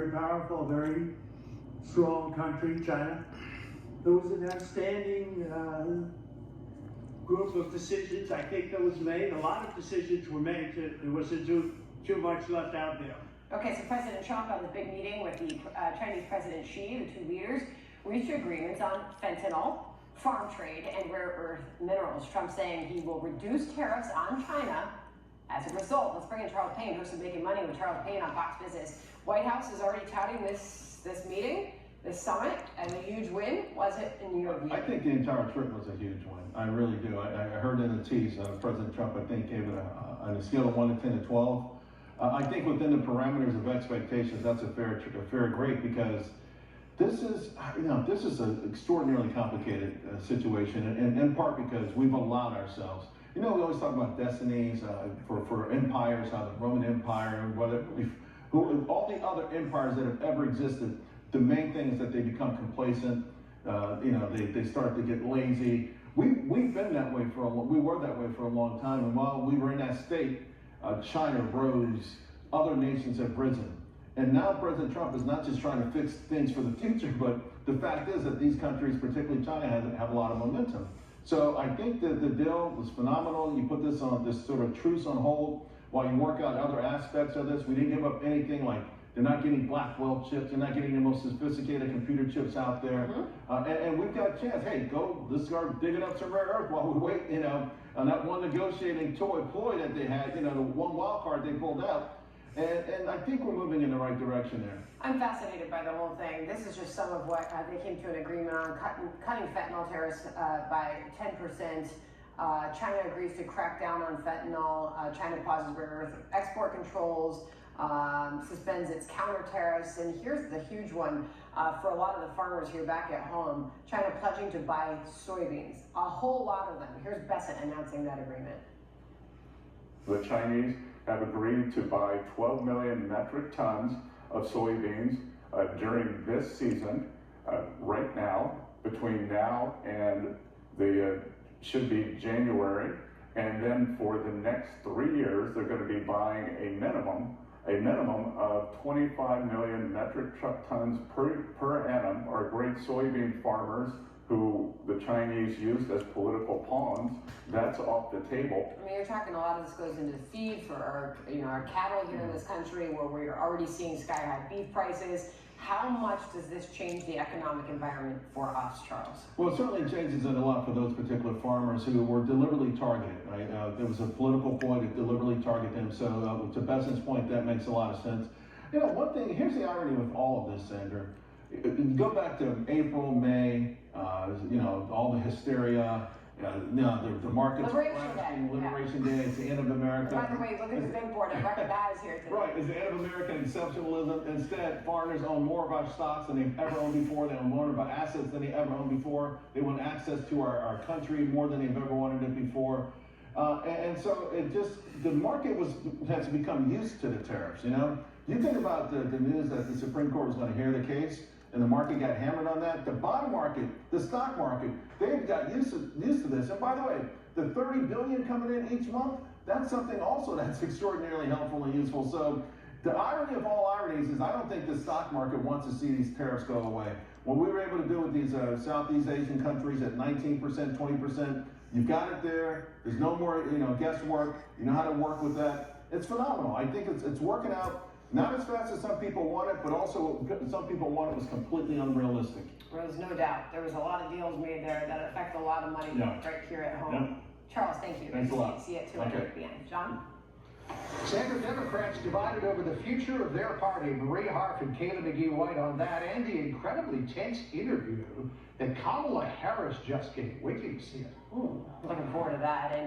very powerful, very strong country, China. It was an outstanding group of decisions. I think that was made. A lot of decisions were made. There wasn't too much left out there. Okay, so President Trump on the big meeting with the Chinese President Xi, the two leaders, reached agreements on fentanyl, farm trade, and rare earth minerals. Trump saying he will reduce tariffs on China as a result. Let's bring in Charles Payne, host of Making Money with Charles Payne on Fox Business. White House is already touting this meeting, this summit, as a huge win. Was it in your view? I think the entire trip was a huge win. I really do. I heard in the tease, President Trump, I think, gave it on a scale of 1 to 10 to 12. I think within the parameters of expectations, that's a fair grade, because this is an extraordinarily complicated situation, and in part because we've allowed ourselves. We always talk about destinies for empires, how the Roman Empire, and all the other empires that have ever existed. The main thing is that they become complacent. They start to get lazy. We've been that way we were that way for a long time, and while we were in that state, China rose, other nations have risen. And now President Trump is not just trying to fix things for the future, but the fact is that these countries, particularly China, have a lot of momentum. So I think that the deal was phenomenal. You put this sort of truce on hold while you work out other aspects of this. We didn't give up anything, like they're not getting Blackwell chips, they're not getting the most sophisticated computer chips out there. And we've got a chance. Hey, let's start digging up some rare earth while we wait, on that one negotiating ploy that they had, the one wild card they pulled out. And I think we're moving in the right direction there. I'm fascinated by the whole thing. This is just some of what they came to an agreement on, cutting fentanyl tariffs by 10%. China agrees to crack down on fentanyl. China pauses rare earth export controls, suspends its counter tariffs. And here's the huge one for a lot of the farmers here back at home. China pledging to buy soybeans, a whole lot of them. Here's Bessent announcing that agreement. The Chinese have agreed to buy 12 million metric tons of soybeans during this season, right now, between now and should be January. And then for the next 3 years, they're going to be buying a minimum of 25 million metric tons per annum. Our great soybean farmers who the Chinese used as political pawns, that's off the table. I mean, you're talking a lot of this goes into feed for our cattle here in this country, where we're already seeing sky-high beef prices. How much does this change the economic environment for us, Charles? Well, it certainly changes it a lot for those particular farmers who were deliberately targeted, right? There was a political point to deliberately target them. So to Bessent's point, that makes a lot of sense. One thing, here's the irony with all of this, Sandra. Go back to April, May, all the hysteria, the market's crashing, Liberation Day, it's the end of America. By the way, look at the big board, a record that is here today. Right, it's the end of America, exceptionalism. Instead, foreigners own more of our stocks than they've ever owned before. They own more of our assets than they ever owned before. They want access to our country more than they've ever wanted it before. And so the market has become used to the tariffs, You think about the news that the Supreme Court was going to hear the case, and the market got hammered on that. The bond market, the stock market, they've got used to this. And by the way, the $30 billion coming in each month, that's something also that's extraordinarily helpful and useful. So the irony of all ironies is I don't think the stock market wants to see these tariffs go away. What we were able to do with these Southeast Asian countries at 19%, 20%, you've got it there. There's no more guesswork. You know how to work with that. It's phenomenal. I think it's working out. Not as fast as some people want it, but also some people want it was completely unrealistic. There was no doubt. There was a lot of deals made there that affect a lot of money right here at home. Yeah. Charles, thank you. Thanks a lot. See you at 2:00 p.m. John? Sandra, Democrats divided over the future of their party. Maria Harf and Kayla McGee-White on that, and the incredibly tense interview that Kamala Harris just gave. Wait till you see it. Looking forward to that. And